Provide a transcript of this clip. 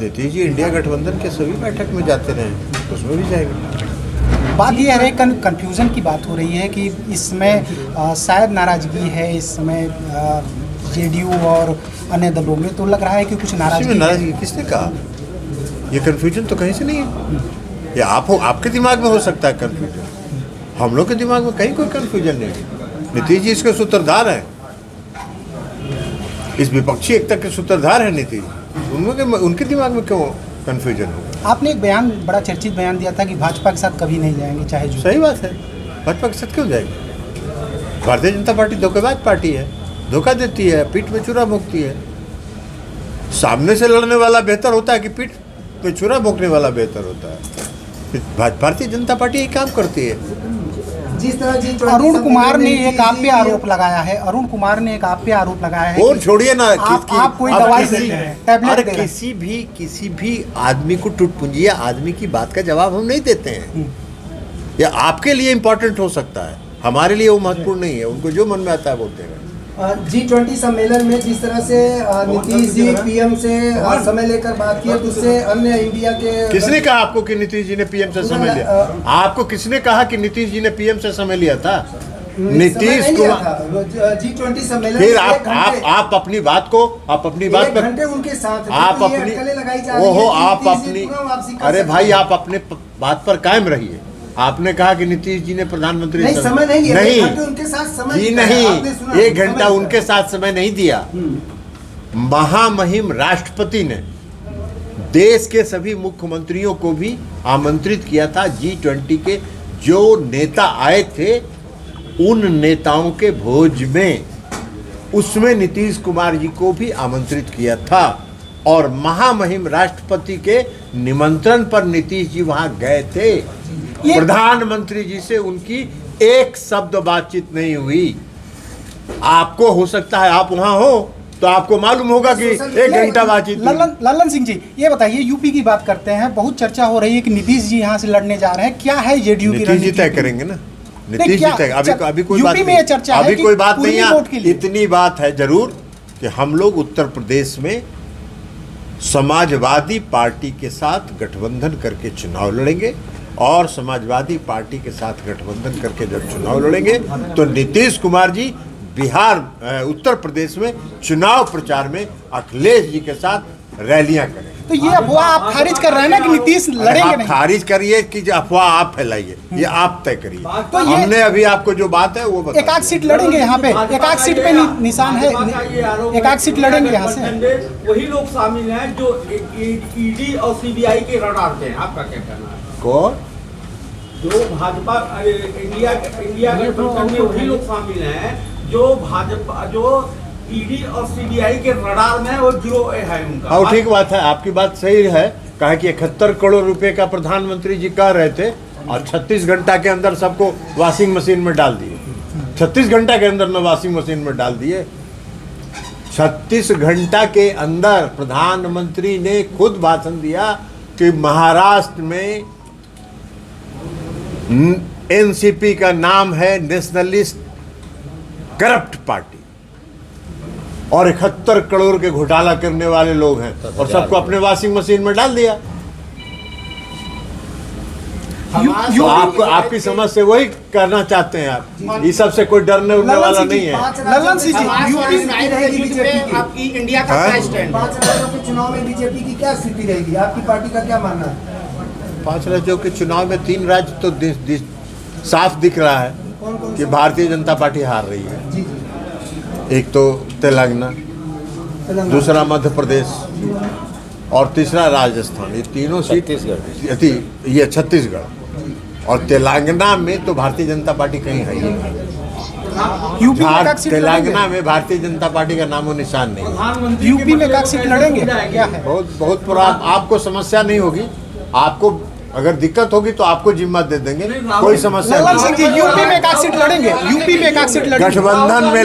Nitish ji India गठबंधन के सभी बैठक में जाते रहे, उसमें भी जाएंगे। बात ये है, कन्फ्यूज़न की बात हो रही है कि इसमें शायद नाराज़गी है इस समय जेडीयू और अन्य दलों में, तो लग रहा है कि कुछ नाराज़गी। किसने कहा? ये कन्फ्यूजन तो कहीं से नहीं है। ये आपके दिमाग में हो सकता है कन्फ्यूजन, हम लोग के दिमाग में कहीं कोई कन्फ्यूजन नहीं है। नीतीश जी इसके सूत्रधार हैं, इस विपक्षी एकता के सूत्रधार हैं नीतीश। उनके दिमाग में क्यों कन्फ्यूजन होगा? आपने एक बयान, बड़ा चर्चित बयान दिया था कि भाजपा के साथ कभी नहीं जाएंगे चाहे जो। सही बात है, भाजपा के साथ क्यों जाएंगे? भारतीय जनता पार्टी धोखेबाज पार्टी है, धोखा देती है, पीठ में छुरा भोंकती है। सामने से लड़ने वाला बेहतर होता है कि पीठ में छुरा भोंकने वाला बेहतर होता है? भारतीय जनता पार्टी यही काम करती है। जिस तरह अरुण कुमार ने एक आप पे आरोप लगाया है, अरुण कुमार ने एक आप पे आरोप लगाया है, और छोड़िए ना, आप कोई दवाई देते हैं, टैबलेट दे रहे हैं। किसी भी आदमी को, टुटपुंजिया आदमी की बात का जवाब हम नहीं देते हैं। या आपके लिए इम्पोर्टेंट हो सकता है, हमारे लिए वो महत्वपूर्ण नहीं है। उनको जो मन में आता है बोलते हैं। G20 सम्मेलन में जिस तरह से नीतीश जी पीएम से समय लेकर बात की, उससे अन्य इंडिया के। किसने कहा आपको कि नीतीश जी ने पीएम से समय लिया? आपको किसने कहा कि नीतीश जी ने पीएम से समय लिया था? नीतीश कुमार G20 सम्मेलन। फिर आप अपनी बात को, आप अपनी बात पर घंटे उनके साथ आप अपनी आप अपनी अरे भाई, आप अपने बात पर कायम रहिए। आपने कहा कि नीतीश जी ने प्रधानमंत्री नहीं, समय नहीं लिया, नहीं उनके साथ समय जी नहीं, 1 घंटा उनके साथ समय नहीं दिया। महामहिम राष्ट्रपति ने देश के सभी मुख्यमंत्रियों को भी आमंत्रित किया था। G20 के जो नेता आए थे, उन नेताओं के भोज में, उसमें नीतीश कुमार जी को भी आमंत्रित किया था। और महामहिम राष्ट्रपति के निमंत्रण पर नीतीश जी वहां गए थे। प्रधानमंत्री जी से उनकी एक शब्द बातचीत नहीं हुई। आपको हो सकता है, आप वहां हो तो आपको मालूम होगा कि 1 घंटा बातचीत। लल्लन सिंह जी, ये बताइए, यूपी की बात करते हैं, बहुत चर्चा हो रही है कि नीतीश जी यहाँ से लड़ने जा रहे हैं, क्या है जेडीयू की? नीतीश जी तय करेंगे ना, नीतीश जी तय। अभी कोई बात नहीं, अभी कोई बात नहीं है। इतनी बात है जरूर कि हम लोग उत्तर प्रदेश में समाजवादी पार्टी के साथ गठबंधन करके चुनाव लड़ेंगे। और समाजवादी पार्टी के साथ गठबंधन करके जब चुनाव लड़ेंगे तो नीतीश कुमार जी उत्तर प्रदेश में चुनाव प्रचार में अखिलेश जी के साथ रैलियां करें। तो ये अफवाह आप खारिज कर रहे हैं ना कि नीतीश लड़ेंगे नहीं? खारिज करिए कि अफवाह आप फैलाइए, ये आप तय करिए। तो हमने अभी आपको जो बात है वो एक आध सीट लड़ेंगे यहाँ पे, एक आध सीट पे निशान है, एक आध सीट लड़ेंगे यहाँ से। वही लोग शामिल हैं जो ईडी और सीबीआई के रडार पे हैं। आपका क्या कहना है? कौन? जो भाजपा इंडिया गठबंधन में वही लोग शामिल हैं जो भाजपा, जो ईडी और सीबीआई के रडार में वो जो है उनका। हाँ, ठीक बात है, आपकी बात सही है। कहा कि 71 करोड़ रुपए का प्रधानमंत्री जी कह रहे थे और 36 घंटा के अंदर सबको वॉशिंग मशीन में डाल दिए। 36 घंटा के अंदर न वॉशिंग मशीन में डाल दिए। 36 घंटा के अंदर प्रधानमंत्री ने खुद भाषण दिया कि महाराष्ट्र में एनसीपी का नाम है नेशनलिस्ट करप्ट पार्टी, और 71 करोड़ के घोटाला करने वाले लोग हैं, और सबको अपने वॉशिंग मशीन में डाल दिया। तो आपको, आपकी समझ से वही करना चाहते हैं आप। इस सब से कोई डरने उड़ने वाला नहीं है। लल्लन सिंह जी, यूपी में रहेगी बीजेपी की, आपकी इंडिया का क्या स्टैंड? 5 राज्यों के चुनाव में बीजेपी की क्या स्थिति रहेगी? आपकी पार्टी का क्या मानना है? 5 राज्यों के चुनाव में 3 राज्य तो साफ दिख रहा है कि भारतीय जनता पार्टी हार रही है। एक तो तेलंगाना, दूसरा मध्य प्रदेश और तीसरा राजस्थान। ये तीनों सीट, ये छत्तीसगढ़ और तेलंगाना में तो भारतीय जनता पार्टी कहीं है ही। तेलंगाना में भारतीय जनता पार्टी का नामो निशान नहीं। यूपी में एक सीट लड़ेंगे क्या है? बहुत पूरा आपको समस्या नहीं होगी। आपको अगर दिक्कत होगी तो आपको जिम्मा दे देंगे, कोई समस्या नहीं। यूपी में एक सीट लड़ेंगे, यूपी में एक सीट लड़ेंगे। गठबंधन में